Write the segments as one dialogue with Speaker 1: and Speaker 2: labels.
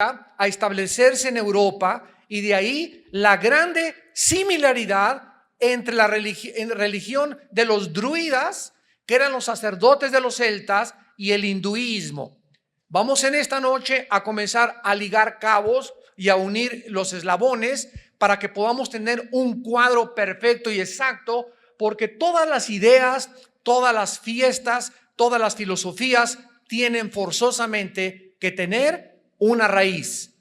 Speaker 1: a establecerse en Europa, y de ahí la grande similaridad entre la religión de los druidas, que eran los sacerdotes de los celtas, y el hinduismo. Vamos en esta noche a comenzar a ligar cabos y a unir los eslabones para que podamos tener un cuadro perfecto y exacto, porque todas las ideas, todas las fiestas, todas las filosofías tienen forzosamente que tener una raíz.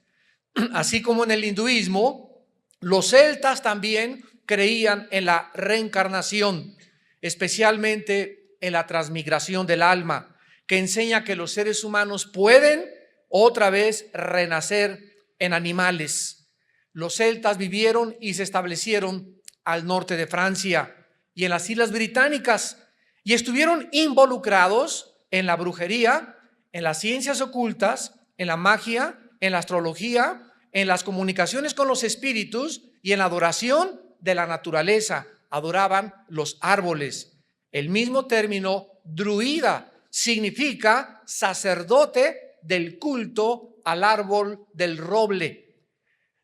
Speaker 1: Así como en el hinduismo, los celtas también creían en la reencarnación, especialmente en la transmigración del alma, que enseña que los seres humanos pueden otra vez renacer en animales. Los celtas vivieron y se establecieron al norte de Francia y en las Islas Británicas, y estuvieron involucrados en la brujería, en las ciencias ocultas, en la magia, en la astrología, en las comunicaciones con los espíritus y en la adoración de la naturaleza. Adoraban los árboles. El mismo término druida significa sacerdote del culto al árbol del roble.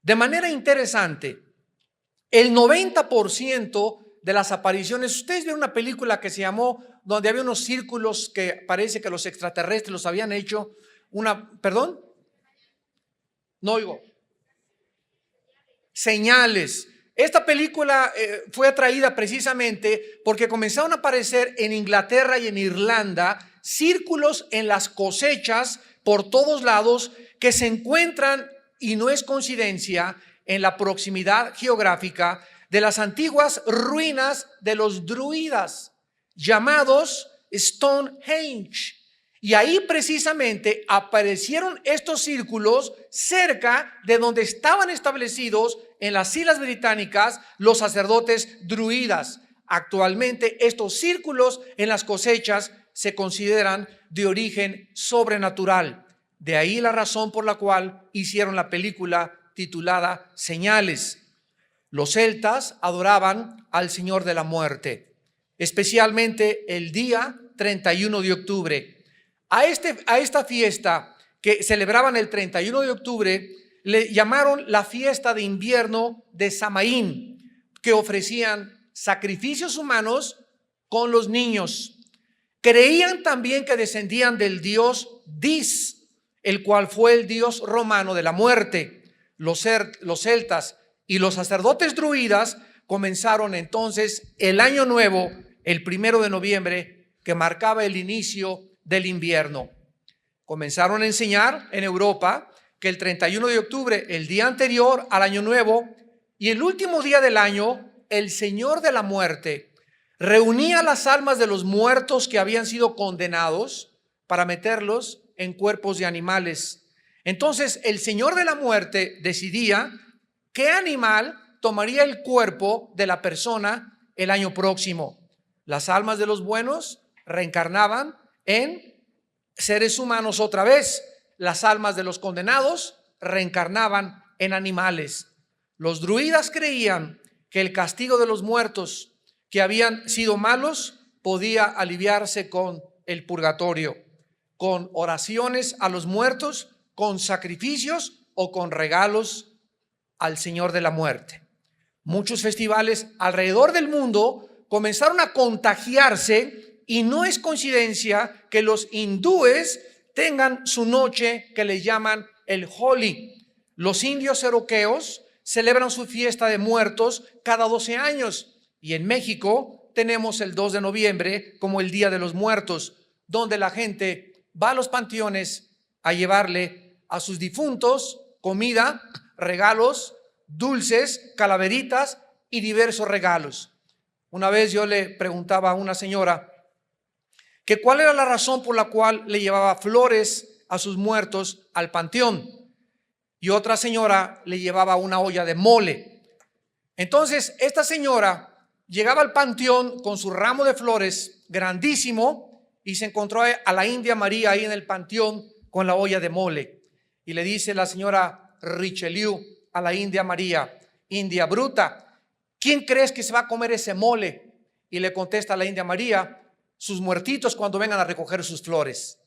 Speaker 1: De manera interesante, el 90% de las apariciones, ustedes ven una película que se llamó, donde había unos círculos que parece que los extraterrestres los habían hecho, ¿perdón? No oigo. Señales. Esta película fue atraída precisamente porque comenzaron a aparecer en Inglaterra y en Irlanda círculos en las cosechas por todos lados que se encuentran, y no es coincidencia, en la proximidad geográfica de las antiguas ruinas de los druidas, llamados Stonehenge. Y ahí precisamente aparecieron estos círculos cerca de donde estaban establecidos en las Islas Británicas los sacerdotes druidas. Actualmente estos círculos en las cosechas se consideran de origen sobrenatural. De ahí la razón por la cual hicieron la película titulada Señales. Los celtas adoraban al Señor de la Muerte, especialmente el día 31 de octubre. A esta fiesta que celebraban el 31 de octubre le llamaron la fiesta de invierno de Samaín, que ofrecían sacrificios humanos con los niños. Creían también que descendían del dios Dis, el cual fue el dios romano de la muerte. Los celtas y los sacerdotes druidas comenzaron entonces el año nuevo, el 1 de noviembre, que marcaba el inicio del invierno. Comenzaron a enseñar en Europa que el 31 de octubre, el día anterior al año nuevo y el último día del año, el Señor de la Muerte reunía las almas de los muertos que habían sido condenados para meterlos en cuerpos de animales. Entonces el Señor de la Muerte decidía qué animal tomaría el cuerpo de la persona el año próximo. Las almas de los buenos reencarnaban en seres humanos otra vez. Las almas de los condenados reencarnaban en animales. Los druidas creían que el castigo de los muertos que habían sido malos podía aliviarse con el purgatorio, con oraciones a los muertos, con sacrificios o con regalos al Señor de la Muerte. Muchos festivales alrededor del mundo comenzaron a contagiarse, y no es coincidencia que los hindúes tengan su noche que les llaman el Holi. Los indios cherokeos celebran su fiesta de muertos cada 12 años, y en México tenemos el 2 de noviembre como el Día de los Muertos, donde la gente va a los panteones a llevarle a sus difuntos comida, regalos, dulces, calaveritas y diversos regalos. Una vez yo le preguntaba a una señora que cuál era la razón por la cual le llevaba flores a sus muertos al panteón, y otra señora le llevaba una olla de mole. Entonces esta señora llegaba al panteón con su ramo de flores grandísimo y se encontró a la India María ahí en el panteón con la olla de mole, y le dice la señora Richelieu a la India María: India bruta, ¿quién crees que se va a comer ese mole? Y le contesta la India María: sus muertitos cuando vengan a recoger sus flores.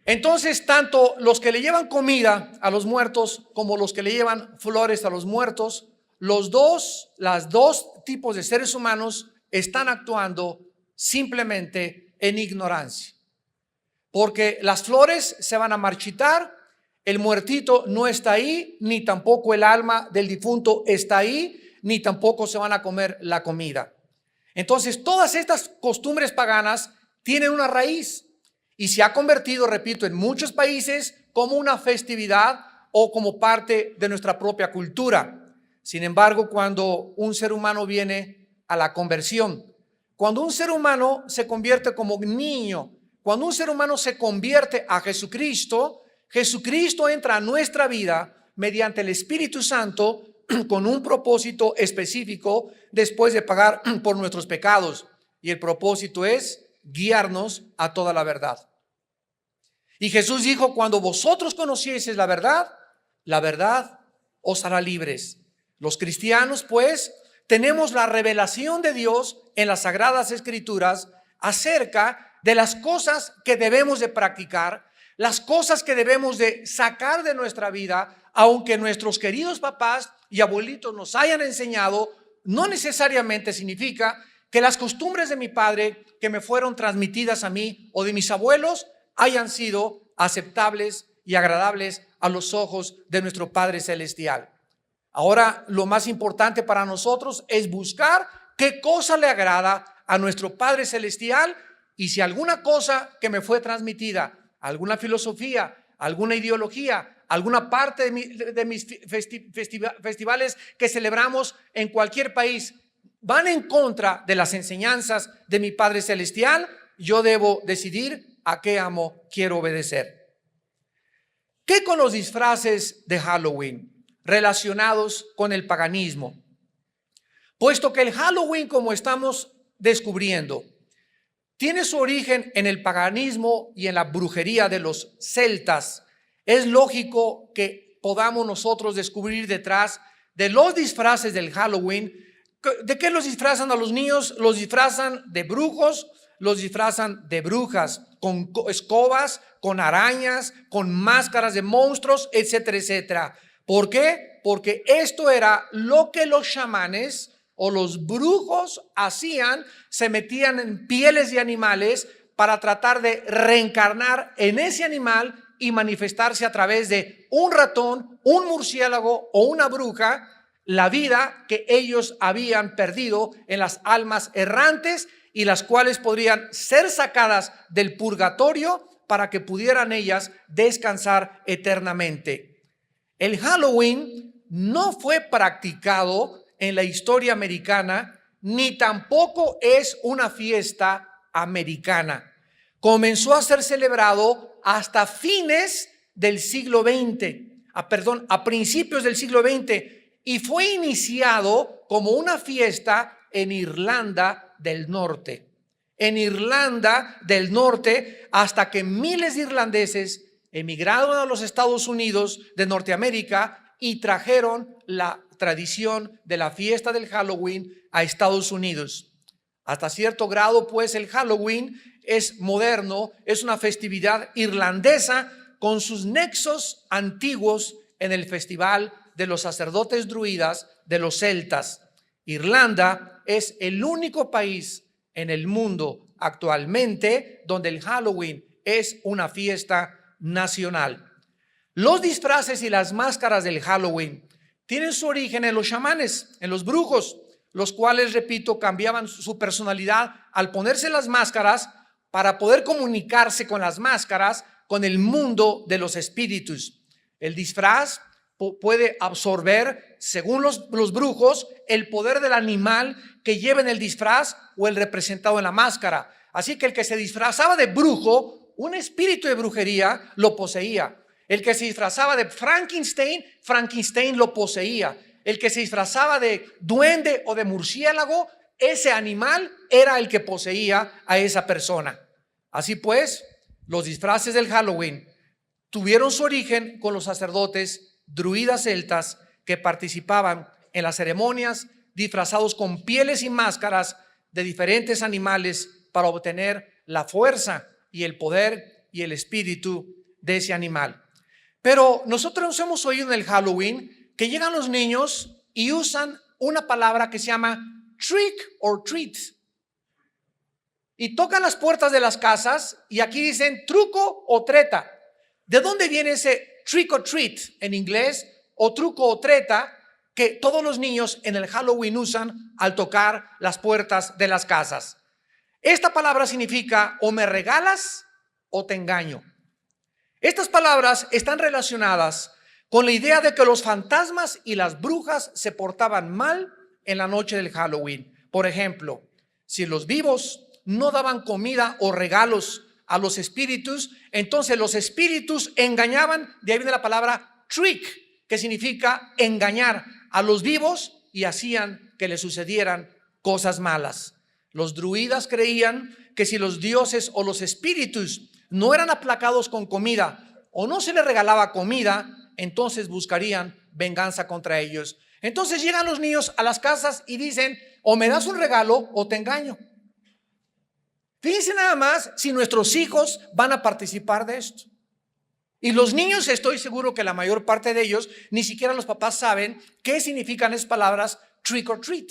Speaker 1: Entonces, tanto los que le llevan comida a los muertos como los que le llevan flores a los muertos, las dos tipos de seres humanos están actuando simplemente en ignorancia. Porque las flores se van a marchitar, el muertito no está ahí, ni tampoco el alma del difunto está ahí, ni tampoco se van a comer la comida. Entonces, todas estas costumbres paganas tienen una raíz y se ha convertido, repito, en muchos países como una festividad o como parte de nuestra propia cultura. Sin embargo, cuando un ser humano viene a la conversión, cuando un ser humano se convierte como niño, cuando un ser humano se convierte a Jesucristo, Jesucristo entra a nuestra vida mediante el Espíritu Santo con un propósito específico después de pagar por nuestros pecados. Y el propósito es guiarnos a toda la verdad. Y Jesús dijo, cuando vosotros conocieseis la verdad os hará libres. Los cristianos, pues, tenemos la revelación de Dios en las Sagradas Escrituras acerca de las cosas que debemos de practicar, las cosas que debemos de sacar de nuestra vida, aunque nuestros queridos papás y abuelitos nos hayan enseñado, no necesariamente significa que las costumbres de mi padre que me fueron transmitidas a mí o de mis abuelos hayan sido aceptables y agradables a los ojos de nuestro Padre Celestial. Ahora, lo más importante para nosotros es buscar qué cosa le agrada a nuestro Padre Celestial, y si alguna cosa que me fue transmitida, alguna filosofía, alguna ideología, alguna parte de mis festivales que celebramos en cualquier país van en contra de las enseñanzas de mi Padre Celestial, yo debo decidir a qué amo quiero obedecer. ¿Qué con los disfraces de Halloween relacionados con el paganismo? Puesto que el Halloween, como estamos descubriendo, tiene su origen en el paganismo y en la brujería de los celtas, es lógico que podamos nosotros descubrir detrás de los disfraces del Halloween. ¿De qué los disfrazan a los niños? Los disfrazan de brujos, los disfrazan de brujas, con escobas, con arañas, con máscaras de monstruos, etcétera, etcétera. ¿Por qué? Porque esto era lo que los chamanes o los brujos hacían, se metían en pieles de animales para tratar de reencarnar en ese animal y manifestarse a través de un ratón, un murciélago o una bruja, la vida que ellos habían perdido en las almas errantes y las cuales podrían ser sacadas del purgatorio para que pudieran ellas descansar eternamente. El Halloween no fue practicado en la historia americana, ni tampoco es una fiesta americana. Comenzó a ser celebrado hasta fines del siglo XX, a principios del siglo XX, y fue iniciado como una fiesta en Irlanda del Norte. En Irlanda del Norte, hasta que miles de irlandeses emigraron a los Estados Unidos de Norteamérica y trajeron la tradición de la fiesta del Halloween a Estados Unidos. Hasta cierto grado, pues, el Halloween es moderno, es una festividad irlandesa con sus nexos antiguos en el festival de los sacerdotes druidas de los celtas. Irlanda es el único país en el mundo actualmente donde el Halloween es una fiesta nacional. Los disfraces y las máscaras del Halloween tienen su origen en los chamanes, en los brujos, los cuales, repito, cambiaban su personalidad al ponerse las máscaras para poder comunicarse con las máscaras con el mundo de los espíritus. El disfraz puede absorber, según los brujos, el poder del animal que lleva en el disfraz o el representado en la máscara. Así que el que se disfrazaba de brujo, un espíritu de brujería lo poseía. El que se disfrazaba de Frankenstein lo poseía. El que se disfrazaba de duende o de murciélago, ese animal era el que poseía a esa persona. Así pues, los disfraces del Halloween tuvieron su origen con los sacerdotes druidas celtas que participaban en las ceremonias disfrazados con pieles y máscaras de diferentes animales para obtener la fuerza y el poder y el espíritu de ese animal. Pero nosotros nos hemos oído en el Halloween que llegan los niños y usan una palabra que se llama trick or treat. Y tocan las puertas de las casas y aquí dicen truco o treta. ¿De dónde viene ese trick or treat en inglés o truco o treta que todos los niños en el Halloween usan al tocar las puertas de las casas? Esta palabra significa o me regalas o te engaño. Estas palabras están relacionadas con la idea de que los fantasmas y las brujas se portaban mal en la noche del Halloween. Por ejemplo, si los vivos no daban comida o regalos a los espíritus, entonces los espíritus engañaban. De ahí viene la palabra trick, que significa engañar a los vivos y hacían que les sucedieran cosas malas. Los druidas creían que si los dioses o los espíritus no eran aplacados con comida o no se les regalaba comida, entonces buscarían venganza contra ellos. Entonces llegan los niños a las casas y dicen, o me das un regalo o te engaño. Fíjense nada más si nuestros hijos van a participar de esto. Y los niños, estoy seguro que la mayor parte de ellos, ni siquiera los papás saben qué significan esas palabras trick or treat.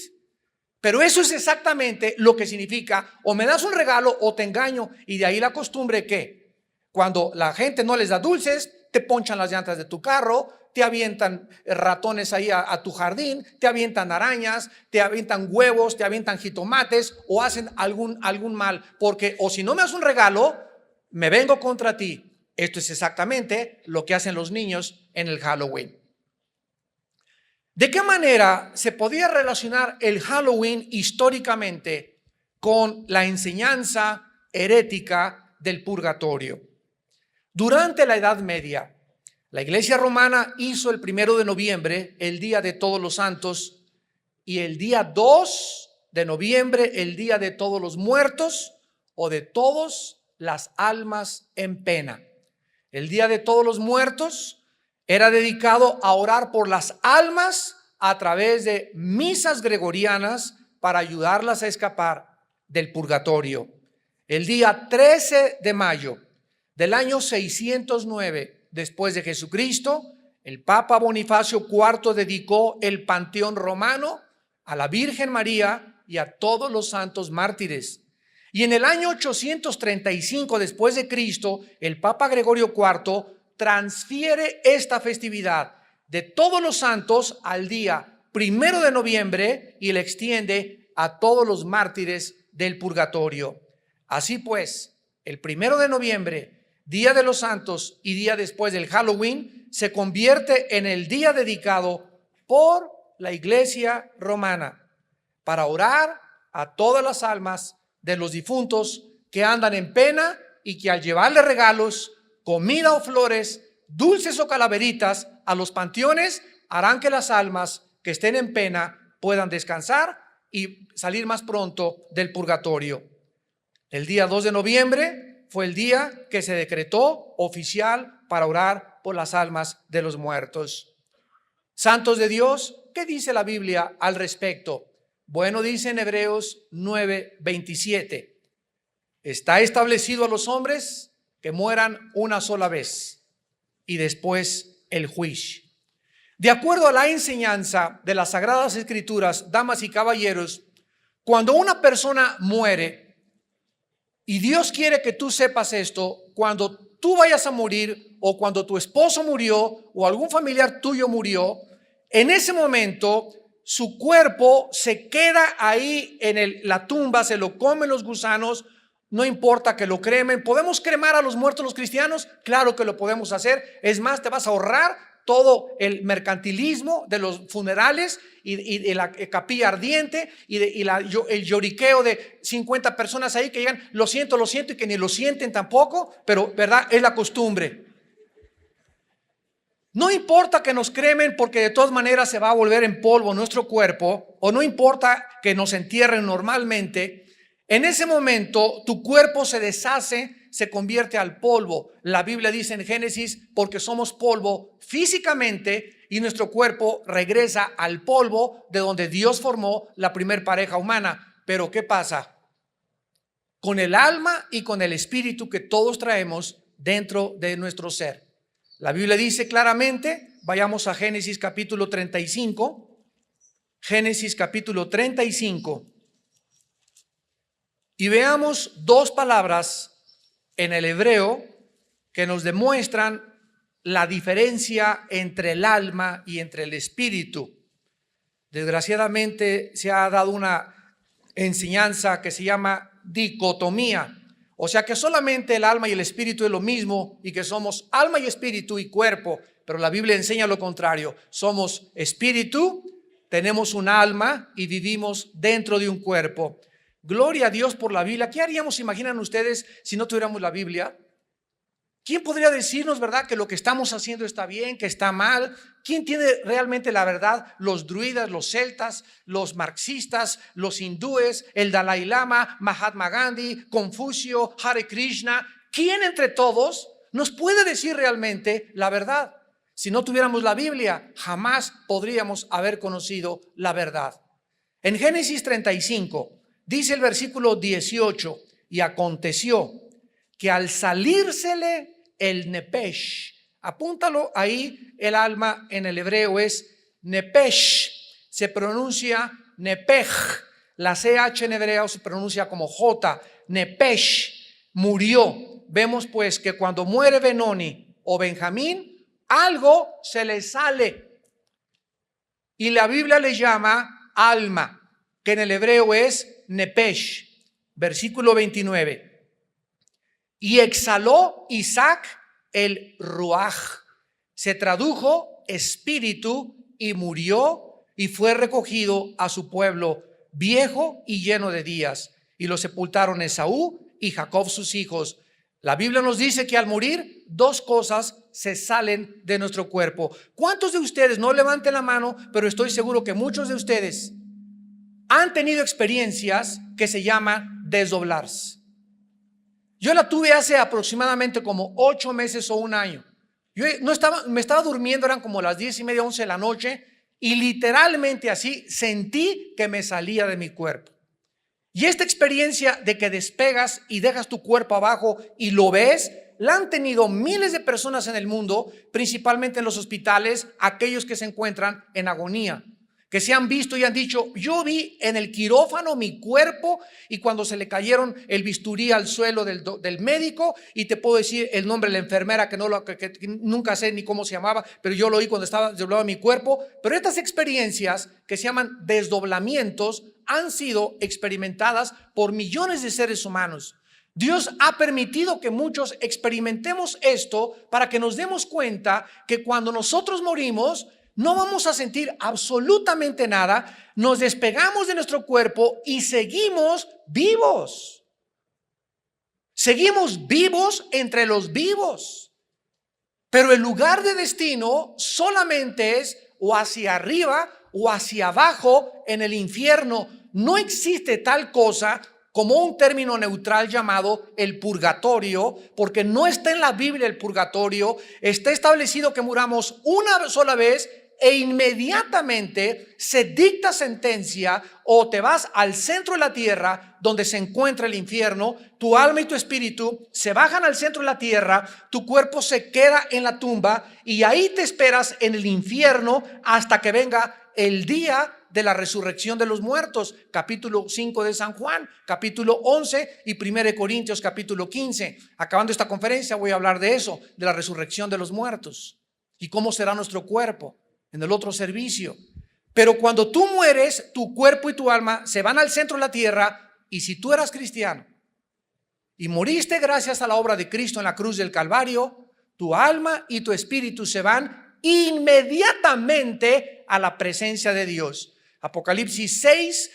Speaker 1: Pero eso es exactamente lo que significa, o me das un regalo o te engaño. Y de ahí la costumbre que cuando la gente no les da dulces, te ponchan las llantas de tu carro, te avientan ratones ahí a tu jardín, te avientan arañas, te avientan huevos, te avientan jitomates o hacen algún mal. Porque o si no me das un regalo, me vengo contra ti. Esto es exactamente lo que hacen los niños en el Halloween. ¿De qué manera se podía relacionar el Halloween históricamente con la enseñanza herética del purgatorio? Durante la Edad Media, la Iglesia Romana hizo el 1 de noviembre el Día de Todos los Santos y el día 2 de noviembre el Día de Todos los Muertos o de todas las almas en pena. El Día de Todos los Muertos era dedicado a orar por las almas a través de misas gregorianas para ayudarlas a escapar del purgatorio. El día 13 de mayo del año 609 después de Jesucristo, el Papa Bonifacio IV dedicó el Panteón Romano a la Virgen María y a todos los santos mártires. Y en el año 835 después de Cristo, el Papa Gregorio IV transfiere esta festividad de todos los santos al día 1 de noviembre y la extiende a todos los mártires del purgatorio. Así pues, el 1 de noviembre, Día de los Santos y día después del Halloween, se convierte en el día dedicado por la Iglesia Romana para orar a todas las almas de los difuntos que andan en pena y que al llevarle regalos, comida o flores, dulces o calaveritas a los panteones, harán que las almas que estén en pena puedan descansar y salir más pronto del purgatorio. El día 2 de noviembre fue el día que se decretó oficial para orar por las almas de los muertos. Santos de Dios, ¿qué dice la Biblia al respecto? Bueno, dice en Hebreos 9:27, está establecido a los hombres que mueran una sola vez y después el juicio. De acuerdo a la enseñanza de las Sagradas Escrituras, damas y caballeros, cuando una persona muere, y Dios quiere que tú sepas esto, cuando tú vayas a morir o cuando tu esposo murió o algún familiar tuyo murió, en ese momento su cuerpo se queda ahí en la tumba, se lo comen los gusanos, no importa que lo cremen. ¿Podemos cremar a los muertos los cristianos? Claro que lo podemos hacer. Es más, te vas a ahorrar todo el mercantilismo de los funerales y de la capilla ardiente y el lloriqueo de 50 personas ahí que llegan, lo siento, y que ni lo sienten tampoco, pero verdad, es la costumbre. No importa que nos cremen porque de todas maneras se va a volver en polvo nuestro cuerpo, o no importa que nos entierren normalmente. En ese momento tu cuerpo se deshace, se convierte al polvo. La Biblia dice en Génesis, porque somos polvo físicamente y nuestro cuerpo regresa al polvo de donde Dios formó la primer pareja humana. Pero ¿qué pasa? Con el alma y con el espíritu que todos traemos, dentro de nuestro ser. La Biblia dice claramente, vayamos a Génesis capítulo 35, Génesis capítulo 35, y veamos dos palabras en el hebreo que nos demuestran la diferencia entre el alma y entre el espíritu. Desgraciadamente se ha dado una enseñanza que se llama dicotomía, o sea que solamente el alma y el espíritu es lo mismo y que somos alma y espíritu y cuerpo, pero la Biblia enseña lo contrario. Somos espíritu, tenemos un alma y vivimos dentro de un cuerpo. Gloria a Dios por la Biblia. ¿Qué haríamos, imaginan ustedes, si no tuviéramos la Biblia? ¿Quién podría decirnos, verdad, que lo que estamos haciendo está bien, que está mal? ¿Quién tiene realmente la verdad? Los druidas, los celtas, los marxistas, los hindúes, el Dalai Lama, Mahatma Gandhi, Confucio, Hare Krishna. ¿Quién entre todos nos puede decir realmente la verdad? Si no tuviéramos la Biblia, jamás podríamos haber conocido la verdad. En Génesis 35 dice el versículo 18, y aconteció que al salírsele el nepesh, apúntalo ahí, el alma en el hebreo es nepesh, se pronuncia nepej, la CH en hebreo se pronuncia como J, nepesh, murió. Vemos pues que cuando muere Benoni o Benjamín, algo se le sale y la Biblia le llama alma, que en el hebreo es nepesh. Versículo 29. Y exhaló Isaac el ruaj, se tradujo espíritu, y murió y fue recogido a su pueblo viejo y lleno de días, y lo sepultaron Esaú y Jacob sus hijos. La Biblia nos dice que al morir dos cosas se salen de nuestro cuerpo. ¿Cuántos de ustedes, no levanten la mano, pero estoy seguro que muchos de ustedes han tenido experiencias que se llaman desdoblarse? Yo la tuve hace aproximadamente como 8 meses o un año. Yo me estaba durmiendo, eran como las 10:30, 11 de la noche, y literalmente así sentí que me salía de mi cuerpo. Y esta experiencia de que despegas y dejas tu cuerpo abajo y lo ves, la han tenido miles de personas en el mundo, principalmente en los hospitales, aquellos que se encuentran en agonía, que se han visto y han dicho: yo vi en el quirófano mi cuerpo, y cuando se le cayeron el bisturí al suelo del médico, y te puedo decir el nombre de la enfermera que nunca sé ni cómo se llamaba, pero yo lo oí cuando estaba desdoblado mi cuerpo. Pero estas experiencias que se llaman desdoblamientos han sido experimentadas por millones de seres humanos. Dios ha permitido que muchos experimentemos esto para que nos demos cuenta que cuando nosotros morimos no vamos a sentir absolutamente nada, nos despegamos de nuestro cuerpo y seguimos vivos. Seguimos vivos entre los vivos. Pero el lugar de destino solamente es o hacia arriba o hacia abajo en el infierno. No existe tal cosa como un término neutral llamado el purgatorio, porque no está en la Biblia el purgatorio. Está establecido que muramos una sola vez e inmediatamente se dicta sentencia, o te vas al centro de la tierra donde se encuentra el infierno. Tu alma y tu espíritu se bajan al centro de la tierra, tu cuerpo se queda en la tumba y ahí te esperas en el infierno hasta que venga el día de la resurrección de los muertos. Capítulo 5 de San Juan, capítulo 11 y 1 Corintios capítulo 15. Acabando esta conferencia voy a hablar de eso, de la resurrección de los muertos y cómo será nuestro cuerpo en el otro servicio. Pero cuando tú mueres, tu cuerpo y tu alma se van al centro de la tierra, y si tú eras cristiano y moriste gracias a la obra de Cristo en la cruz del Calvario, tu alma y tu espíritu se van inmediatamente a la presencia de Dios. Apocalipsis 6,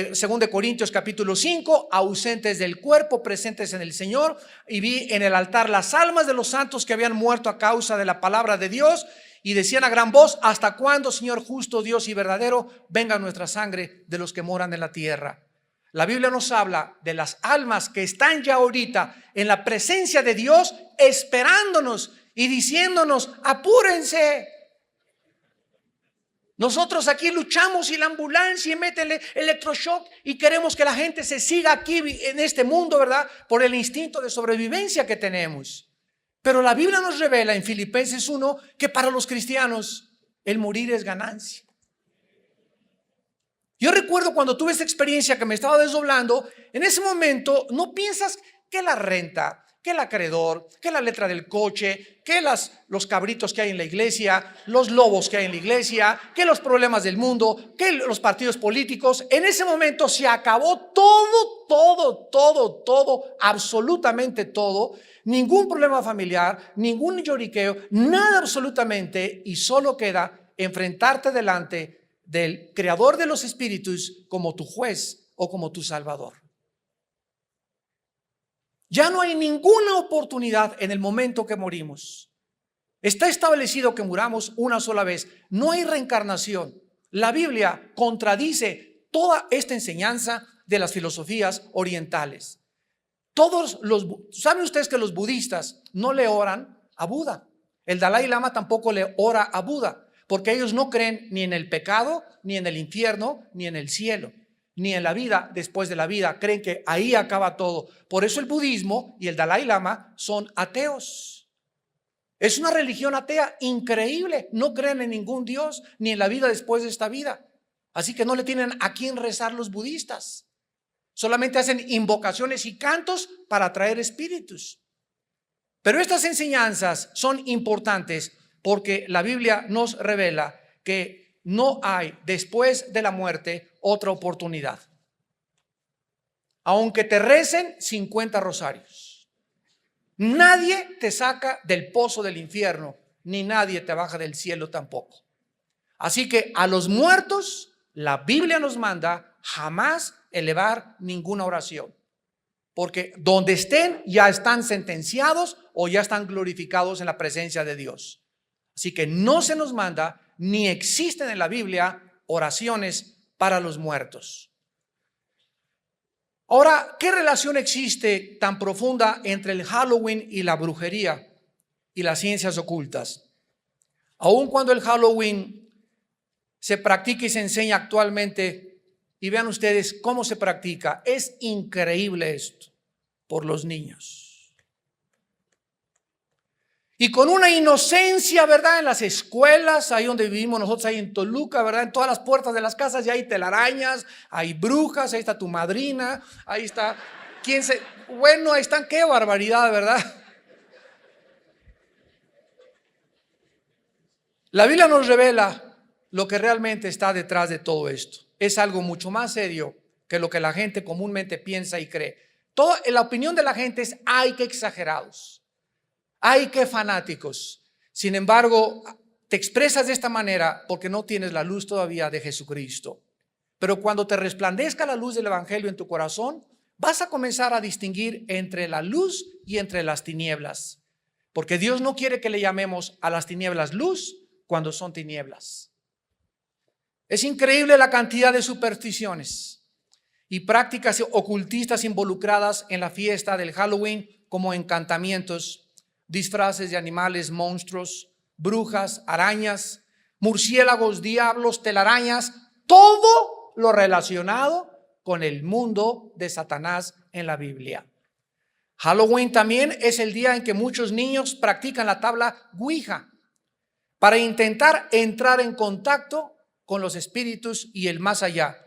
Speaker 1: 2 Corintios capítulo 5, ausentes del cuerpo, presentes en el Señor. Y vi en el altar las almas de los santos que habían muerto a causa de la palabra de Dios, y decían a gran voz: ¿hasta cuándo, Señor justo, Dios y verdadero, venga nuestra sangre de los que moran en la tierra? La Biblia nos habla de las almas que están ya ahorita en la presencia de Dios, esperándonos y diciéndonos: apúrense. Nosotros aquí luchamos y la ambulancia y meten electroshock y queremos que la gente se siga aquí en este mundo, ¿verdad? Por el instinto de sobrevivencia que tenemos. Pero la Biblia nos revela en Filipenses 1 que para los cristianos el morir es ganancia. Yo recuerdo cuando tuve esta experiencia que me estaba desdoblando, en ese momento no piensas que la renta, que el acreedor, que la letra del coche, que los cabritos que hay en la iglesia, los lobos que hay en la iglesia, que los problemas del mundo, que los partidos políticos. En ese momento se acabó todo, absolutamente todo. Ningún problema familiar, ningún lloriqueo, nada absolutamente, y solo queda enfrentarte delante del creador de los espíritus como tu juez o como tu salvador. Ya no hay ninguna oportunidad en el momento que morimos. Está establecido que muramos una sola vez. No hay reencarnación. La Biblia contradice toda esta enseñanza de las filosofías orientales. ¿Saben ustedes que los budistas no le oran a Buda? El Dalai Lama tampoco le ora a Buda, porque ellos no creen ni en el pecado, ni en el infierno, ni en el cielo, ni en la vida después de la vida. Creen que ahí acaba todo. Por eso el budismo y el Dalai Lama son ateos. Es una religión atea increíble. No creen en ningún Dios, ni en la vida después de esta vida. Así que no le tienen a quién rezar los budistas. Solamente hacen invocaciones y cantos para atraer espíritus. Pero estas enseñanzas son importantes porque la Biblia nos revela que no hay después de la muerte otra oportunidad. Aunque te recen 50 rosarios, nadie te saca del pozo del infierno, ni nadie te baja del cielo tampoco. Así que a los muertos, la Biblia nos manda jamás elevar ninguna oración, porque donde estén ya están sentenciados o ya están glorificados en la presencia de Dios. Así que no se nos manda ni existen en la Biblia oraciones para los muertos. Ahora, ¿qué relación existe tan profunda entre el Halloween y la brujería y las ciencias ocultas? Aun cuando el Halloween se practica y se enseña actualmente, y vean ustedes cómo se practica, es increíble esto por los niños. Y con una inocencia, ¿verdad? En las escuelas, ahí donde vivimos nosotros, ahí en Toluca, ¿verdad? En todas las puertas de las casas ya hay telarañas, hay brujas, ahí está tu madrina, ahí está, bueno, ahí están, qué barbaridad, ¿verdad? La Biblia nos revela lo que realmente está detrás de todo esto. Es algo mucho más serio que lo que la gente comúnmente piensa y cree. La opinión de la gente es, ay, qué exagerados, ay, qué fanáticos. Sin embargo, te expresas de esta manera porque no tienes la luz todavía de Jesucristo. Pero cuando te resplandezca la luz del Evangelio en tu corazón, vas a comenzar a distinguir entre la luz y entre las tinieblas. Porque Dios no quiere que le llamemos a las tinieblas luz cuando son tinieblas. Es increíble la cantidad de supersticiones y prácticas ocultistas involucradas en la fiesta del Halloween, como encantamientos, disfraces de animales, monstruos, brujas, arañas, murciélagos, diablos, telarañas, todo lo relacionado con el mundo de Satanás en la Biblia. Halloween también es el día en que muchos niños practican la tabla Ouija para intentar entrar en contacto con los espíritus y el más allá,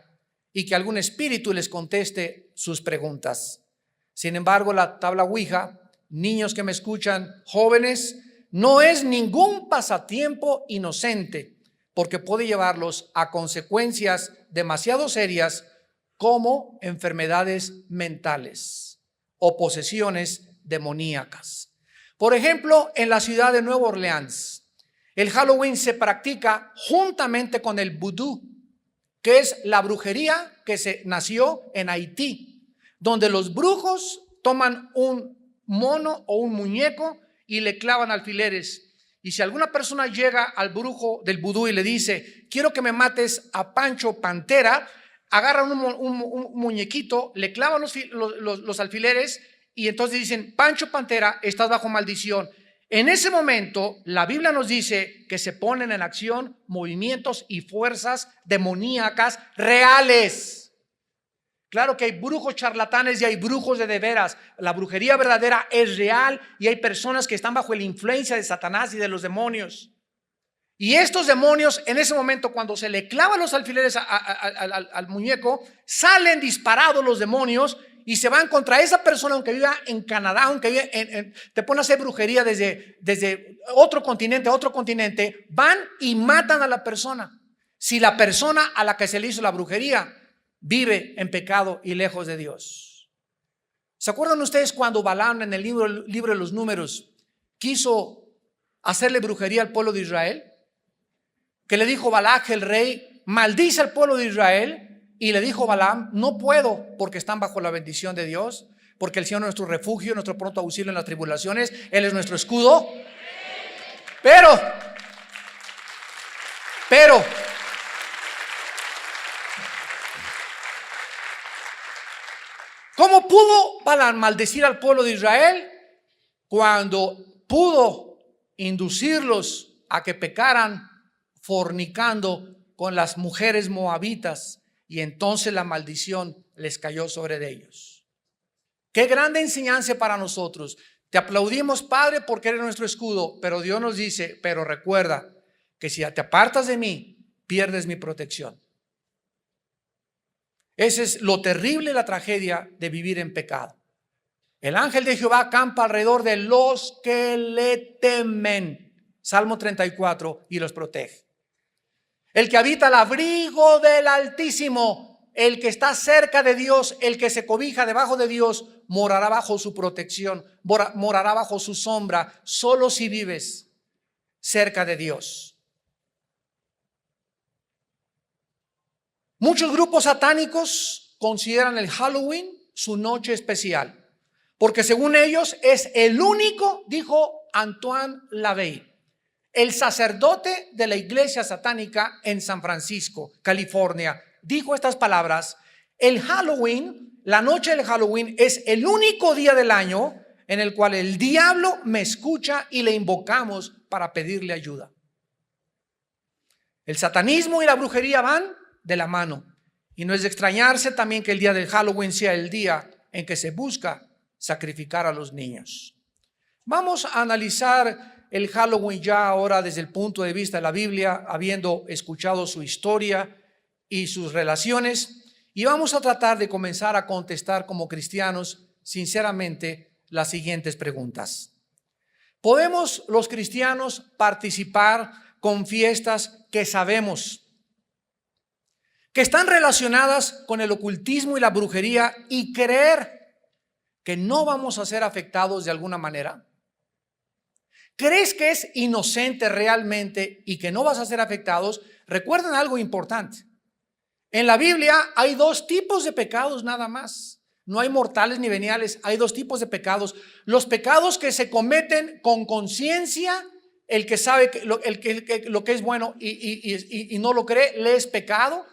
Speaker 1: y que algún espíritu les conteste sus preguntas. Sin embargo, la tabla Ouija, niños que me escuchan, jóvenes, no es ningún pasatiempo inocente, porque puede llevarlos a consecuencias demasiado serias como enfermedades mentales o posesiones demoníacas. Por ejemplo, en la ciudad de Nueva Orleans, el Halloween se practica juntamente con el vudú, que es la brujería que se nació en Haití, donde los brujos toman un mono o un muñeco y le clavan alfileres. Y si alguna persona llega al brujo del vudú y le dice, quiero que me mates a Pancho Pantera, agarran un muñequito, le clavan los alfileres y entonces dicen, Pancho Pantera, estás bajo maldición. En ese momento, la Biblia nos dice que se ponen en acción movimientos y fuerzas demoníacas reales Claro que hay brujos charlatanes y hay brujos de veras. La brujería verdadera es real y hay personas que están bajo la influencia de Satanás y de los demonios. Y estos demonios, en ese momento, cuando se le clavan los alfileres al muñeco, salen disparados los demonios y se van contra esa persona, aunque viva en Canadá, aunque viva te pone a hacer brujería desde otro continente a otro continente, van y matan a la persona. Si la persona a la que se le hizo la brujería vive en pecado y lejos de Dios. ¿Se acuerdan ustedes cuando Balaam en el libro de los Números quiso hacerle brujería al pueblo de Israel? Que le dijo Balac el rey, maldice al pueblo de Israel, y le dijo Balaam, no puedo porque están bajo la bendición de Dios, porque el Señor es nuestro refugio, nuestro pronto auxilio en las tribulaciones, Él es nuestro escudo. Pero ¿cómo pudo Balaam maldecir al pueblo de Israel? Cuando pudo inducirlos a que pecaran fornicando con las mujeres moabitas, y entonces la maldición les cayó sobre ellos. Qué grande enseñanza para nosotros. Te aplaudimos, Padre, porque eres nuestro escudo, pero Dios nos dice, pero recuerda que si te apartas de mí, pierdes mi protección. Ese es lo terrible, la tragedia de vivir en pecado. El ángel de Jehová acampa alrededor de los que le temen, Salmo 34, y los protege. El que habita al abrigo del Altísimo, el que está cerca de Dios, el que se cobija debajo de Dios, morará bajo su protección, morará bajo su sombra, solo si vives cerca de Dios. Muchos grupos satánicos consideran el Halloween su noche especial, porque según ellos es el único, dijo Antoine LaVey, el sacerdote de la iglesia satánica en San Francisco, California, dijo estas palabras: el Halloween, la noche del Halloween, es el único día del año en el cual el diablo me escucha y le invocamos para pedirle ayuda. El satanismo y la brujería van de la mano, y no es de extrañarse también que el día del Halloween sea el día en que se busca sacrificar a los niños. Vamos a analizar el Halloween ya ahora desde el punto de vista de la Biblia, habiendo escuchado su historia y sus relaciones, y vamos a tratar de comenzar a contestar como cristianos sinceramente las siguientes preguntas. ¿Podemos los cristianos participar con fiestas que sabemos que están relacionadas con el ocultismo y la brujería y creer que no vamos a ser afectados de alguna manera? ¿Crees que es inocente realmente y que no vas a ser afectados? Recuerden algo importante. En la Biblia hay dos tipos de pecados nada más. No hay mortales ni veniales, hay dos tipos de pecados. Los pecados que se cometen con conciencia, el que sabe lo que es bueno y no lo cree, le es pecado.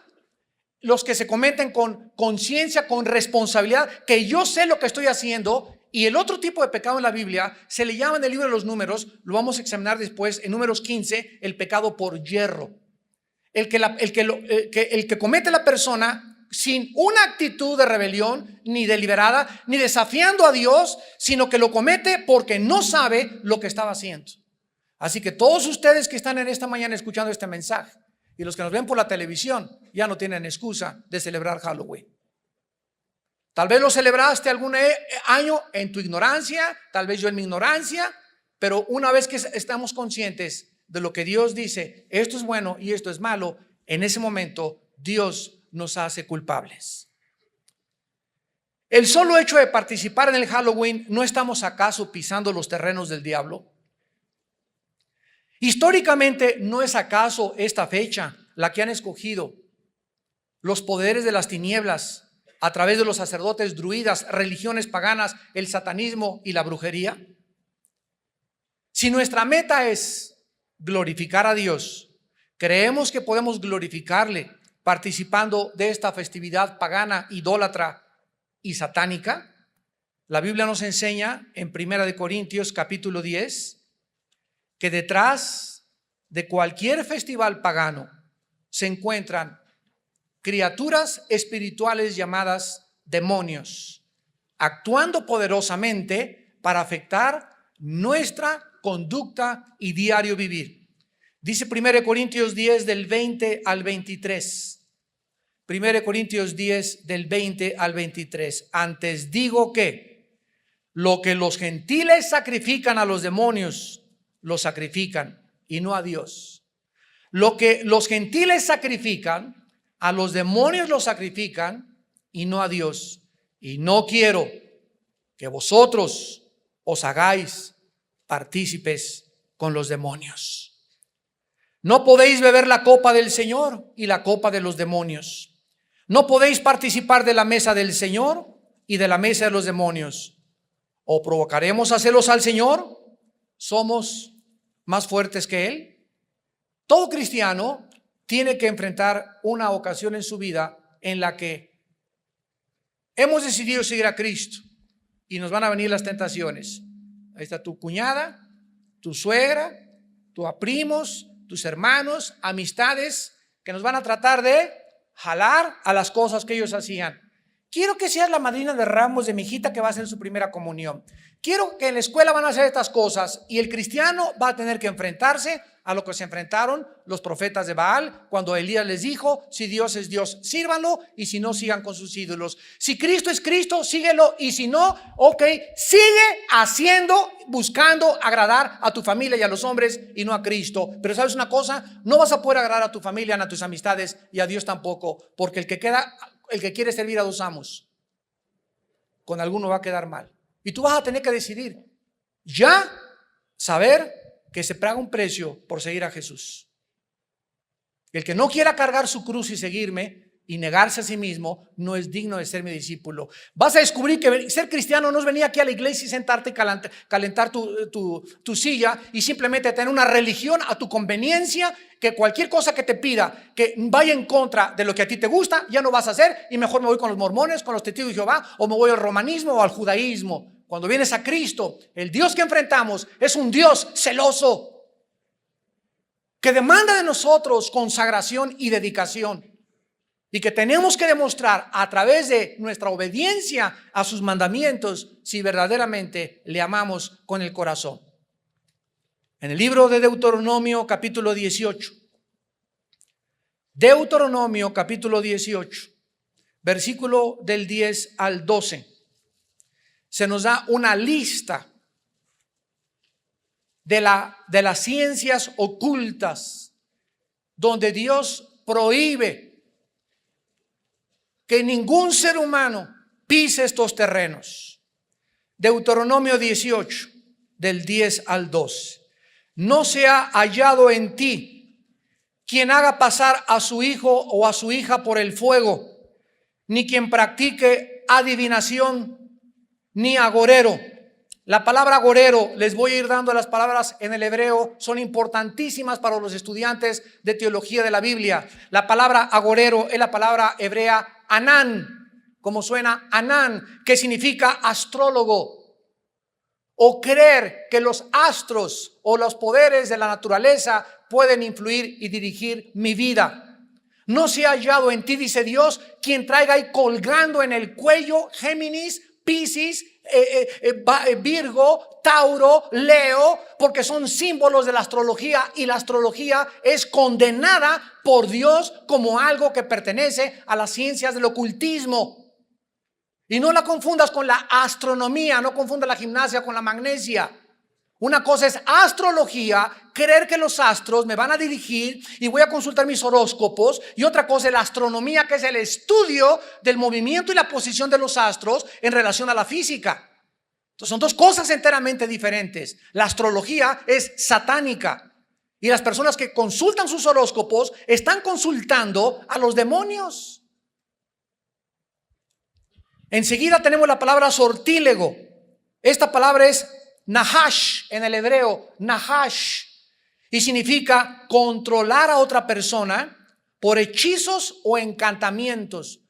Speaker 1: Los que se cometen con conciencia, con responsabilidad, que yo sé lo que estoy haciendo. Y el otro tipo de pecado en la Biblia se le llama en el libro de los Números, lo vamos a examinar después en Números 15, el pecado por yerro. El que comete la persona sin una actitud de rebelión, ni deliberada, ni desafiando a Dios, sino que lo comete porque no sabe lo que estaba haciendo. Así que todos ustedes que están en esta mañana escuchando este mensaje y los que nos ven por la televisión ya no tienen excusa de celebrar Halloween. Tal vez lo celebraste algún año en tu ignorancia, tal vez yo en mi ignorancia, pero una vez que estamos conscientes de lo que Dios dice, esto es bueno y esto es malo, en ese momento Dios nos hace culpables. El solo hecho de participar en el Halloween, ¿no estamos acaso pisando los terrenos del diablo? Históricamente, ¿no es acaso esta fecha la que han escogido los poderes de las tinieblas a través de los sacerdotes druidas, religiones paganas, el satanismo y la brujería? Si nuestra meta es glorificar a Dios, ¿creemos que podemos glorificarle participando de esta festividad pagana, idólatra y satánica? La Biblia nos enseña en 1 Corintios capítulo 10 que detrás de cualquier festival pagano se encuentran criaturas espirituales llamadas demonios, actuando poderosamente para afectar nuestra conducta y diario vivir. Dice 1 Corintios 10 del 20 al 23. 1 Corintios 10 del 20 al 23. Antes digo que lo que los gentiles sacrifican a los demonios, lo sacrifican y no a Dios. Lo que los gentiles sacrifican, a los demonios lo sacrifican y no a Dios. Y no quiero que vosotros os hagáis partícipes con los demonios. No podéis beber la copa del Señor y la copa de los demonios. No podéis participar de la mesa del Señor y de la mesa de los demonios. ¿O provocaremos a celos al Señor? ¿Somos más fuertes que Él? Todo cristiano tiene que enfrentar una ocasión en su vida en la que hemos decidido seguir a Cristo y nos van a venir las tentaciones. Ahí está tu cuñada, tu suegra, tus primos, tus hermanos, amistades que nos van a tratar de jalar a las cosas que ellos hacían. Quiero que seas la madrina de ramos de mi hijita que va a hacer su primera comunión. Quiero que en la escuela van a hacer estas cosas y el cristiano va a tener que enfrentarse a lo que se enfrentaron los profetas de Baal cuando Elías les dijo: si Dios es Dios, sírvanlo, y si no, sigan con sus ídolos. Si Cristo es Cristo, síguelo, y si no, ok, sigue haciendo, buscando agradar a tu familia y a los hombres y no a Cristo. Pero ¿sabes una cosa? No vas a poder agradar a tu familia, ni a tus amistades y a Dios tampoco, porque el que quiere servir a dos amos, con alguno va a quedar mal. Y tú vas a tener que decidir ya saber que se paga un precio por seguir a Jesús. El que no quiera cargar su cruz y seguirme y negarse a sí mismo no es digno de ser mi discípulo. Vas a descubrir que ser cristiano no es venir aquí a la iglesia y sentarte y calentar tu silla y simplemente tener una religión a tu conveniencia, que cualquier cosa que te pida que vaya en contra de lo que a ti te gusta, ya no vas a hacer, y mejor me voy con los mormones, con los testigos de Jehová, o me voy al romanismo o al judaísmo. Cuando vienes a Cristo, el Dios que enfrentamos es un Dios celoso, que demanda de nosotros consagración y dedicación, y que tenemos que demostrar a través de nuestra obediencia a sus mandamientos si verdaderamente le amamos con el corazón. En el libro de Deuteronomio capítulo 18, Deuteronomio capítulo 18, versículo del 10 al 12, se nos da una lista de las ciencias ocultas donde Dios prohíbe que ningún ser humano pise estos terrenos. Deuteronomio 18, del 10 al 12. No se ha hallado en ti quien haga pasar a su hijo o a su hija por el fuego, ni quien practique adivinación, ni agorero. La palabra agorero, les voy a ir dando las palabras en el hebreo, son importantísimas para los estudiantes de teología de la Biblia. La palabra agorero es la palabra hebrea Anán, como suena Anán, que significa astrólogo, o creer que los astros o los poderes de la naturaleza pueden influir y dirigir mi vida. No se ha hallado en ti, dice Dios, quien traiga ahí colgando en el cuello Géminis, Piscis, Virgo, Tauro, Leo, porque son símbolos de la astrología, y la astrología es condenada por Dios como algo que pertenece a las ciencias del ocultismo. Y no la confundas con la astronomía, no confundas la gimnasia con la magnesia. Una cosa es astrología, creer que los astros me van a dirigir y voy a consultar mis horóscopos, y otra cosa es la astronomía, que es el estudio del movimiento y la posición de los astros en relación a la física. Entonces son dos cosas enteramente diferentes. La astrología es satánica, y las personas que consultan sus horóscopos están consultando a los demonios. Enseguida tenemos la palabra sortílego. Esta palabra es Nahash en el hebreo, Nahash, y significa controlar a otra persona por hechizos o encantamientos.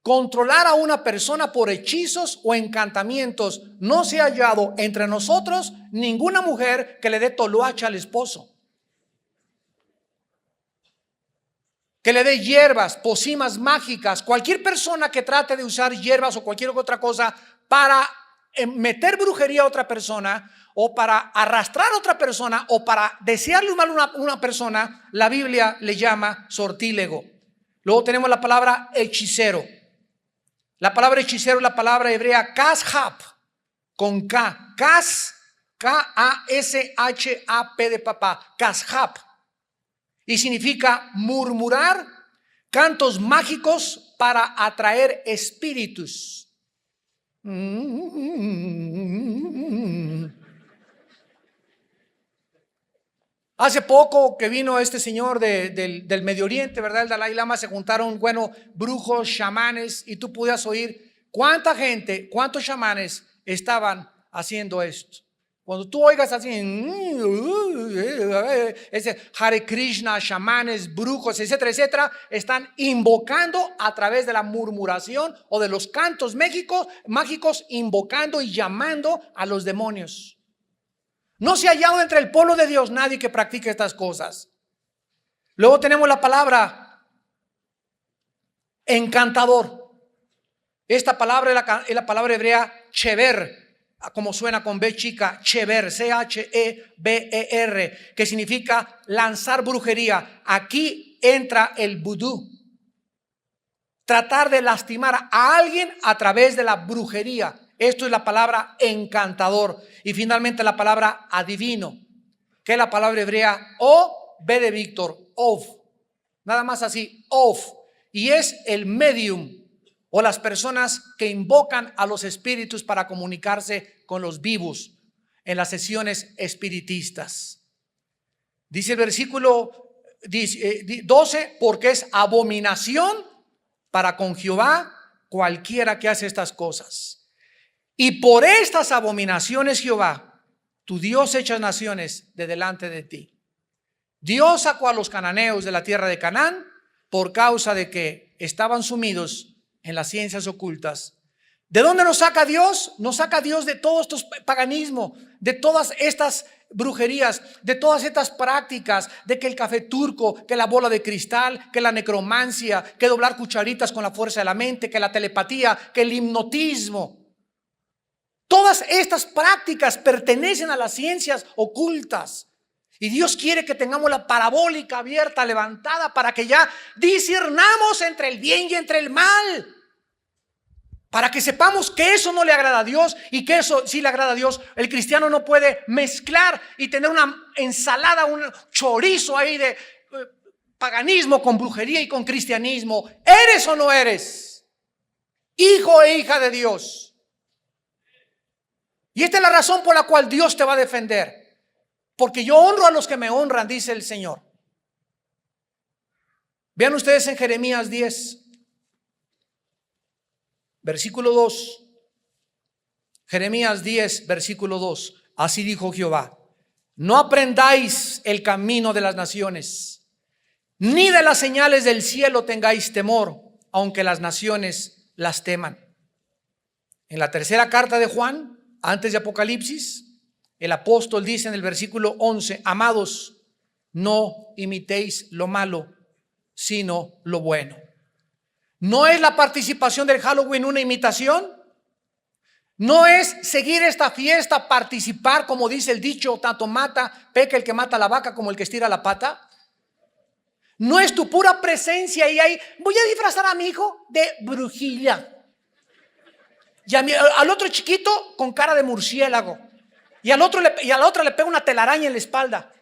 Speaker 1: Controlar a una persona por hechizos o encantamientos. No se ha hallado entre nosotros ninguna mujer que le dé toloache al esposo. que le dé hierbas, pócimas mágicas, cualquier persona que trate de usar hierbas o cualquier otra cosa para meter brujería a otra persona, o para arrastrar a otra persona, o para desearle un mal a una persona, la Biblia le llama sortílego. Luego tenemos la palabra hechicero. La palabra hechicero es la palabra hebrea kashab, con K. K-A-S-H-A-P de papá, kashab. Y significa murmurar cantos mágicos para atraer espíritus. Hace poco que vino este señor del Medio Oriente, ¿verdad? El Dalai Lama, se juntaron, bueno, brujos, chamanes, y tú podías oír cuánta gente, cuántos chamanes estaban haciendo esto. Cuando tú oigas así, ese Hare Krishna, chamanes, brujos, etcétera, etcétera, están invocando a través de la murmuración o de los cantos mágicos, invocando y llamando a los demonios. No se ha hallado entre el pueblo de Dios nadie que practique estas cosas. Luego tenemos la palabra encantador. Esta palabra es la palabra hebrea chever, como suena con B chica, chever, C-H-E-B-E-R, que significa lanzar brujería. Aquí entra el vudú. Tratar de lastimar a alguien a través de la brujería. Esto es la palabra encantador. Y finalmente la palabra adivino, que es la palabra hebrea O, B de Víctor, of. Nada más así, of. Y es el medium o las personas que invocan a los espíritus para comunicarse con los vivos en las sesiones espiritistas. Dice el versículo 12, porque es abominación para con Jehová cualquiera que hace estas cosas. Y por estas abominaciones Jehová, tu Dios, echa naciones de delante de ti. Dios sacó a los cananeos de la tierra de Canaán por causa de que estaban sumidos en las ciencias ocultas. ¿De dónde nos saca Dios? Nos saca Dios de todo estos paganismo, de todas estas brujerías, de todas estas prácticas, de que el café turco, que la bola de cristal, que la necromancia, que doblar cucharitas con la fuerza de la mente, que la telepatía, que el hipnotismo. Todas estas prácticas pertenecen a las ciencias ocultas. Y Dios quiere que tengamos la parabólica abierta, levantada, para que ya discernamos entre el bien y entre el mal. Para que sepamos que eso no le agrada a Dios y que eso sí le agrada a Dios. El cristiano no puede mezclar y tener una ensalada, un chorizo ahí de paganismo con brujería y con cristianismo. ¿Eres o no eres hijo e hija de Dios? Y esta es la razón por la cual Dios te va a defender. Porque yo honro a los que me honran, dice el Señor. Vean ustedes en Jeremías 10, versículo 2. Jeremías 10, versículo 2. Así dijo Jehová: no aprendáis el camino de las naciones, ni de las señales del cielo tengáis temor, aunque las naciones las teman. En la tercera carta de Juan, antes de Apocalipsis, el apóstol dice en el versículo 11: amados, no imitéis lo malo, sino lo bueno. ¿No es la participación del Halloween una imitación? ¿No es seguir esta fiesta, participar, como dice el dicho, tanto peca el que mata la vaca como el que estira la pata? ¿No es tu pura presencia y ahí voy a disfrazar a mi hijo de brujilla? Y al otro chiquito con cara de murciélago. Y a la otra le pega una telaraña en la espalda.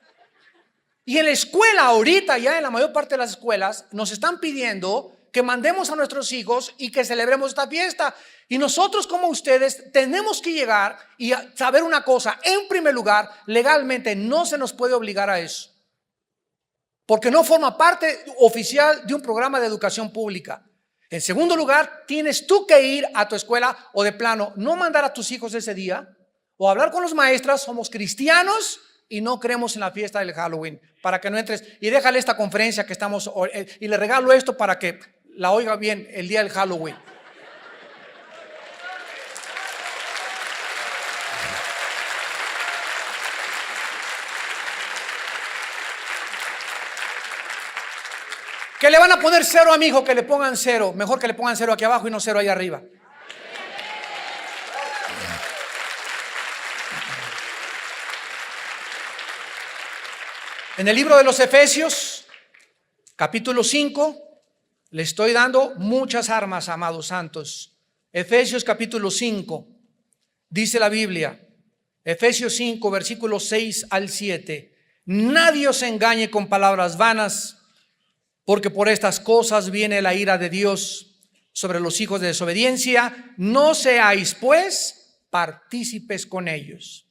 Speaker 1: Y en la escuela ahorita, ya en la mayor parte de las escuelas, nos están pidiendo que mandemos a nuestros hijos y que celebremos esta fiesta. Y nosotros, como ustedes, tenemos que llegar y saber una cosa. En primer lugar, legalmente no se nos puede obligar a eso, porque no forma parte oficial de un programa de educación pública. En segundo lugar, tienes tú que ir a tu escuela o de plano no mandar a tus hijos ese día, o hablar con los maestros. Somos cristianos y no creemos en la fiesta del Halloween, para que no entres. Y déjale esta conferencia que estamos, y le regalo esto para que la oiga bien el día del Halloween. Que le van a poner cero a mi hijo, que le pongan cero. Mejor que le pongan cero aquí abajo y no cero ahí arriba. En el libro de los Efesios, capítulo 5, le estoy dando muchas armas, amados santos. Efesios capítulo 5, dice la Biblia, Efesios 5, versículos 6 al 7. Nadie os engañe con palabras vanas, porque por estas cosas viene la ira de Dios sobre los hijos de desobediencia. No seáis pues partícipes con ellos.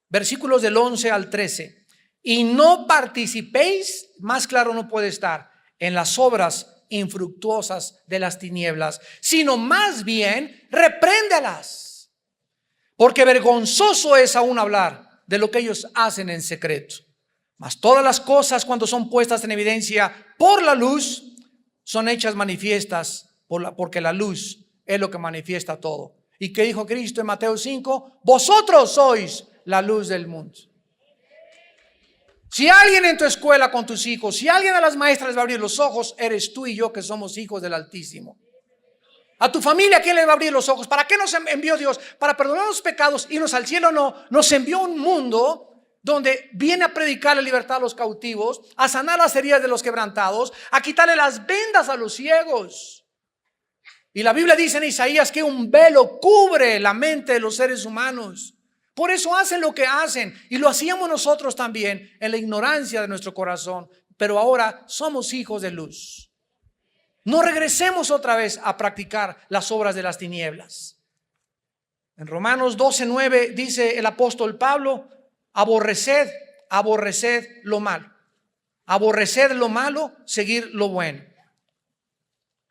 Speaker 1: Versículos del 11 al 13. Y no participéis, más claro no puede estar, en las obras infructuosas de las tinieblas, sino más bien repréndelas, porque vergonzoso es aún hablar de lo que ellos hacen en secreto. Mas todas las cosas, cuando son puestas en evidencia por la luz, son hechas manifiestas porque la luz es lo que manifiesta todo. ¿Y qué dijo Cristo en Mateo 5? Vosotros sois la luz del mundo. Si alguien en tu escuela con tus hijos, si alguien a las maestras les va a abrir los ojos, eres tú y yo, que somos hijos del Altísimo. A tu familia, ¿quién le va a abrir los ojos? ¿Para qué nos envió Dios? Para perdonar los pecados, irnos al cielo. No, nos envió un mundo donde viene a predicar la libertad a los cautivos, a sanar las heridas de los quebrantados, a quitarle las vendas a los ciegos. Y la Biblia dice en Isaías que un velo cubre la mente de los seres humanos. Por eso hacen lo que hacen, y lo hacíamos nosotros también en la ignorancia de nuestro corazón. Pero ahora somos hijos de luz. No regresemos otra vez a practicar las obras de las tinieblas. En Romanos 12:9 dice el apóstol Pablo: aborreced lo malo. Aborreced lo malo, seguir lo bueno.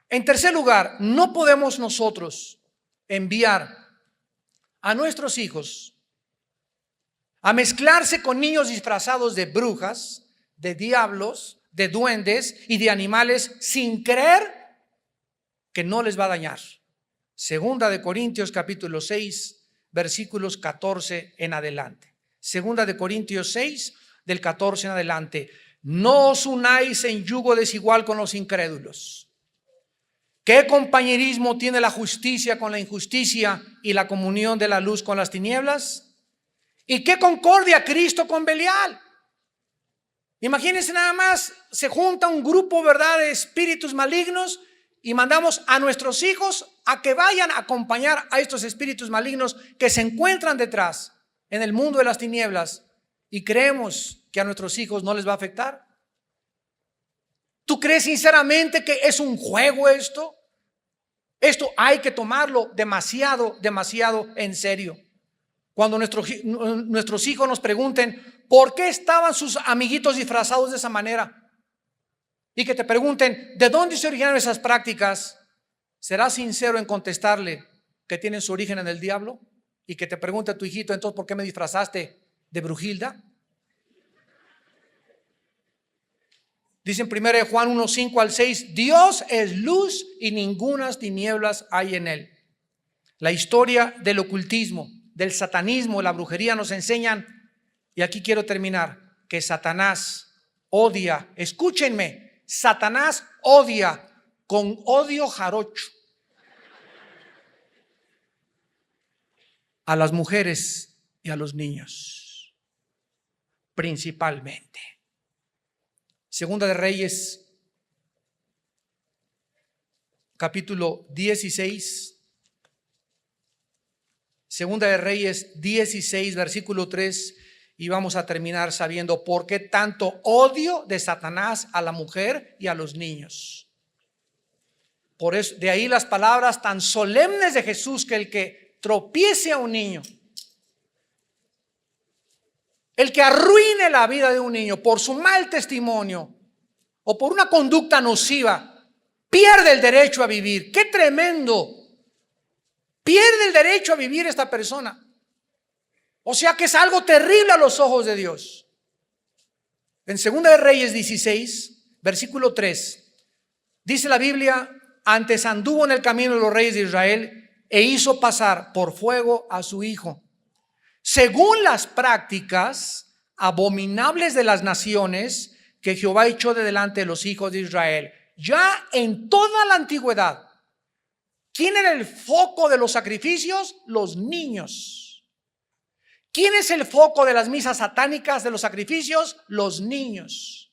Speaker 1: En tercer lugar, no podemos nosotros enviar a nuestros hijos a mezclarse con niños disfrazados de brujas, de diablos, de duendes y de animales, sin creer que no les va a dañar. Segunda de Corintios capítulo 6, versículos 14 en adelante. Segunda de Corintios 6, del 14 en adelante. No os unáis en yugo desigual con los incrédulos. ¿Qué compañerismo tiene la justicia con la injusticia y la comunión de la luz con las tinieblas? ¿Y qué concordia Cristo con Belial? Imagínense nada más, se junta un grupo, ¿verdad?, de espíritus malignos, y mandamos a nuestros hijos a que vayan a acompañar a estos espíritus malignos que se encuentran detrás en el mundo de las tinieblas, y creemos que a nuestros hijos no les va a afectar. ¿Tú crees sinceramente que es un juego esto? Esto hay que tomarlo demasiado en serio. Cuando nuestros hijos nos pregunten por qué estaban sus amiguitos disfrazados de esa manera, y que te pregunten de dónde se originaron esas prácticas, ¿serás sincero en contestarle que tienen su origen en el diablo? Y que te pregunte a tu hijito: entonces, ¿por qué me disfrazaste de Brujilda? Dice en 1 Juan 1, 5 al 6, Dios es luz y ningunas tinieblas hay en él. La historia del ocultismo, del satanismo, la brujería nos enseñan, y aquí quiero terminar, que Satanás odia, escúchenme, Satanás odia con odio jarocho a las mujeres y a los niños, principalmente. Segunda de Reyes, capítulo 16. Segunda de Reyes 16, versículo 3, y vamos a terminar sabiendo por qué tanto odio de Satanás a la mujer y a los niños. Por eso, de ahí las palabras tan solemnes de Jesús, que el que tropiece a un niño, el que arruine la vida de un niño por su mal testimonio o por una conducta nociva, pierde el derecho a vivir. ¡Qué tremendo! Pierde el derecho a vivir esta persona. O sea que es algo terrible a los ojos de Dios. En Segunda de Reyes 16, versículo 3, dice la Biblia: antes anduvo en el camino de los reyes de Israel e hizo pasar por fuego a su hijo, según las prácticas abominables de las naciones que Jehová echó de delante de los hijos de Israel. ya en toda la antigüedad, ¿quién era el foco de los sacrificios? Los niños. ¿Quién es el foco de las misas satánicas, de los sacrificios? Los niños.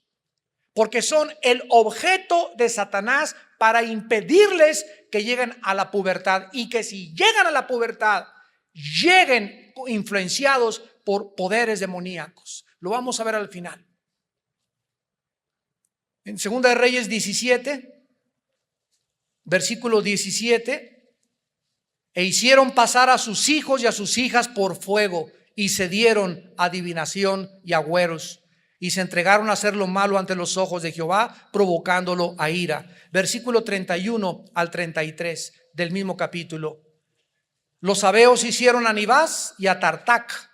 Speaker 1: Porque son el objeto de Satanás para impedirles que lleguen a la pubertad, y que si llegan a la pubertad, lleguen influenciados por poderes demoníacos. Lo vamos a ver al final. En Segunda de Reyes 17, versículo 17, e hicieron pasar a sus hijos y a sus hijas por fuego, y se dieron a adivinación y agüeros, y se entregaron a hacer lo malo ante los ojos de Jehová, provocándolo a ira. Versículo 31 al 33 del mismo capítulo. Los sabeos hicieron a Nibás y a Tartac,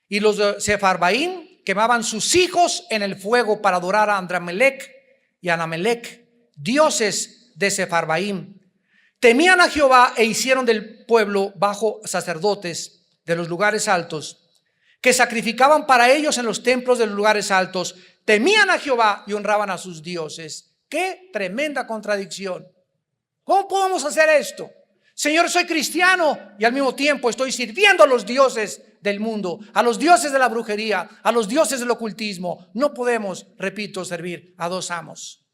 Speaker 1: y los de Sefarbaín quemaban sus hijos en el fuego para adorar a Andramelec y a Anamelec, dioses de Sefarbaín. Temían a Jehová e hicieron del pueblo bajo sacerdotes de los lugares altos, que sacrificaban para ellos en los templos de los lugares altos. Temían a Jehová y honraban a sus dioses. ¡Qué tremenda contradicción! ¿Cómo podemos hacer esto? Señor, soy cristiano y al mismo tiempo estoy sirviendo a los dioses del mundo, a los dioses de la brujería, a los dioses del ocultismo. No podemos, repito, servir a dos amos.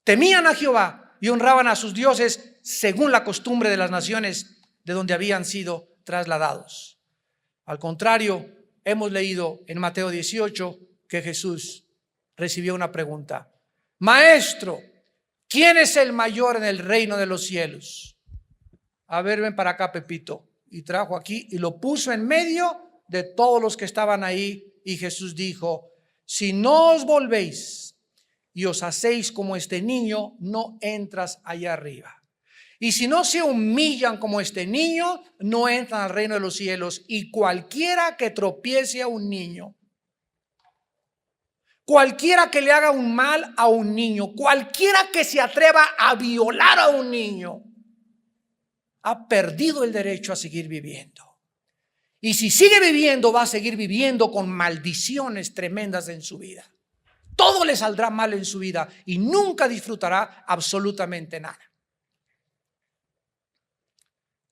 Speaker 1: Temían a Jehová y honraban a sus dioses según la costumbre de las naciones de donde habían sido trasladados. Al contrario, hemos leído en Mateo 18 que Jesús recibió una pregunta. Maestro, ¿quién es el mayor en el reino de los cielos? A ver, ven para acá, Pepito. Y trajo aquí y lo puso en medio de todos los que estaban ahí. Y Jesús dijo, si no os volvéis y os hacéis como este niño, no entras allá arriba. Y si no se humillan como este niño, no entran al reino de los cielos. Y cualquiera que tropiece a un niño, cualquiera que le haga un mal a un niño, cualquiera que se atreva a violar a un niño, ha perdido el derecho a seguir viviendo. Y si sigue viviendo, va a seguir viviendo con maldiciones tremendas en su vida. Todo le saldrá mal en su vida y nunca disfrutará absolutamente nada.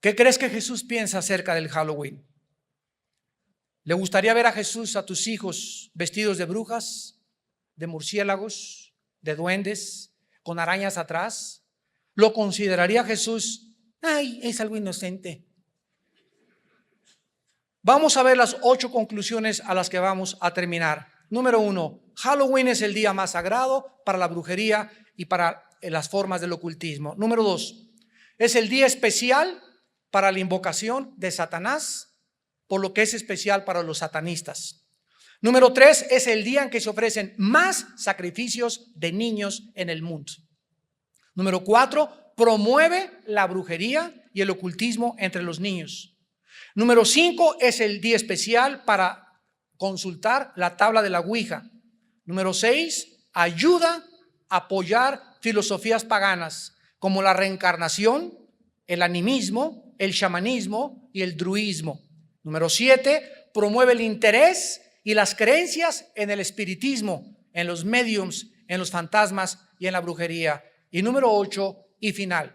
Speaker 1: ¿Qué crees que Jesús piensa acerca del Halloween? ¿Le gustaría ver a Jesús, a tus hijos, vestidos de brujas, de murciélagos, de duendes, con arañas atrás? ¿Lo consideraría Jesús? Ay, es algo inocente. Vamos a ver las 8 conclusiones a las que vamos a terminar. Número 1, Halloween es el día más sagrado para la brujería y para las formas del ocultismo. Número 2, es el día especial para la invocación de Satanás, por lo que es especial para los satanistas. Número 3, es el día en que se ofrecen más sacrificios de niños en el mundo. Número 4, promueve la brujería y el ocultismo entre los niños. Número 5, es el día especial para consultar la tabla de la Ouija. Número 6, ayuda a apoyar filosofías paganas como la reencarnación, el animismo, el chamanismo y el druismo. Número 7, promueve el interés y las creencias en el espiritismo, en los mediums, en los fantasmas y en la brujería. Y número 8 y final,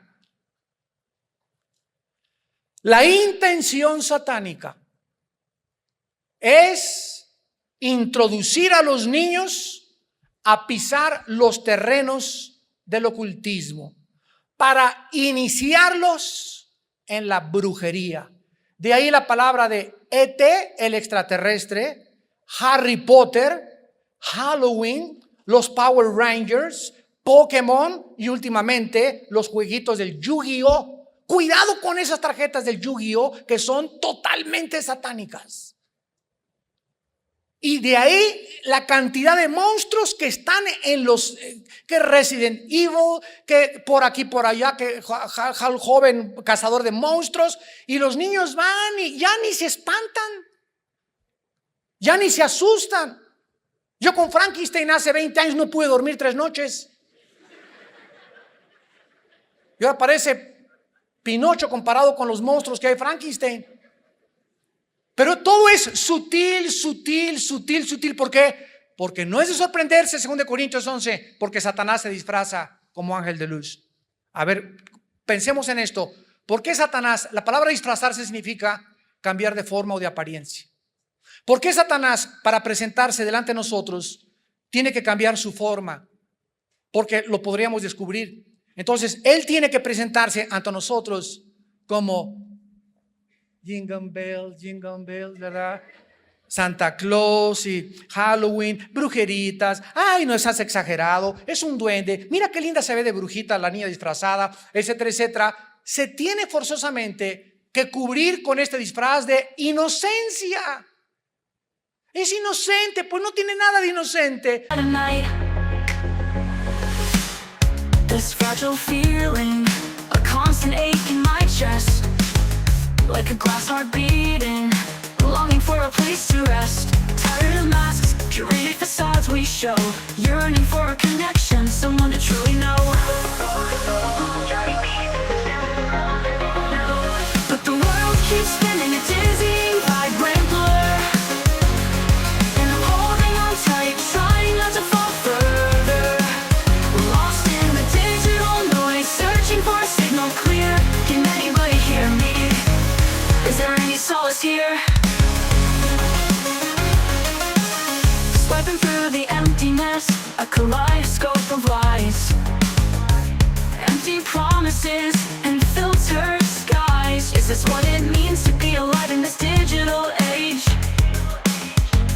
Speaker 1: la intención satánica es introducir a los niños a pisar los terrenos del ocultismo para iniciarlos en la brujería. De ahí la palabra de ET, el extraterrestre, Harry Potter, Halloween, los Power Rangers, Pokémon y últimamente los jueguitos del Yu-Gi-Oh! Cuidado con esas tarjetas del Yu-Gi-Oh! Que son totalmente satánicas. Y de ahí la cantidad de monstruos que están en los, que Resident Evil, que por aquí, por allá, que joven cazador de monstruos. Y los niños van y ya ni se espantan, ya ni se asustan. Yo con Frankenstein hace 20 años no pude dormir 3 noches. Y ahora parece Pinocho comparado con los monstruos que hay Frankenstein. Pero todo es sutil, sutil, sutil, sutil. ¿Por qué? Porque no es de sorprenderse, 2 Corintios 11, porque Satanás se disfraza como ángel de luz. A ver, pensemos en esto. ¿Por qué Satanás? La palabra disfrazarse significa cambiar de forma o de apariencia. ¿Por qué Satanás, para presentarse delante de nosotros, tiene que cambiar su forma? Porque lo podríamos descubrir. Entonces, él tiene que presentarse ante nosotros como Jingle Bell, ¿verdad? Santa Claus y Halloween, brujeritas. Ay, no estás exagerado, es un duende. Mira qué linda se ve de brujita la niña disfrazada, etcétera, etcétera. Se tiene forzosamente que cubrir con este disfraz de inocencia. Es inocente, pues no tiene nada de inocente.
Speaker 2: This fragile feeling, a constant ache in my chest, like a glass heart beating, longing for a place to rest. Tired of masks, curated facades we show, yearning for a connection, someone to truly know. But the world keeps spinning, a dizzying, vibrant blur, and I'm holding on tight, trying not to fall further. Lost in the digital noise, searching for a signal clear. Can anybody hear me? Is there any solace here? Swiping through the emptiness, a kaleidoscope of lies, empty promises and filtered skies. Is this what it means to be alive in this digital age?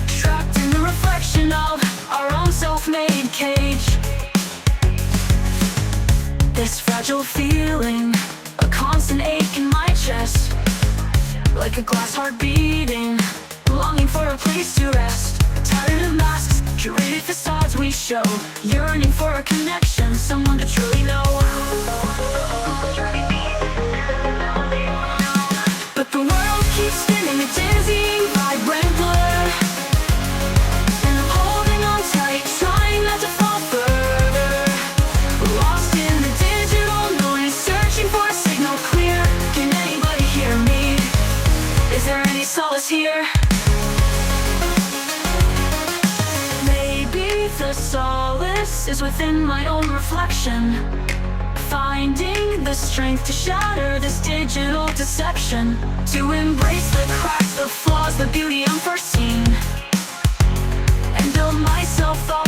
Speaker 2: Trapped in the reflection of our own self-made cage. This fragile feeling, a constant ache in my chest, like a glass heart beating, longing for a place to rest. Tired of masks, curated facades we show, yearning for a connection, someone to truly know. But the world keeps spinning, a dizzying, vibrant blur, and I'm holding on tight, trying not to fall further. Lost in the digital noise, searching for a signal clear. Can anybody hear me? Is there any solace here? Maybe the solace is within my own reflection, finding the strength to shatter this digital deception, to embrace the cracks, the flaws, the beauty unforeseen, and build myself up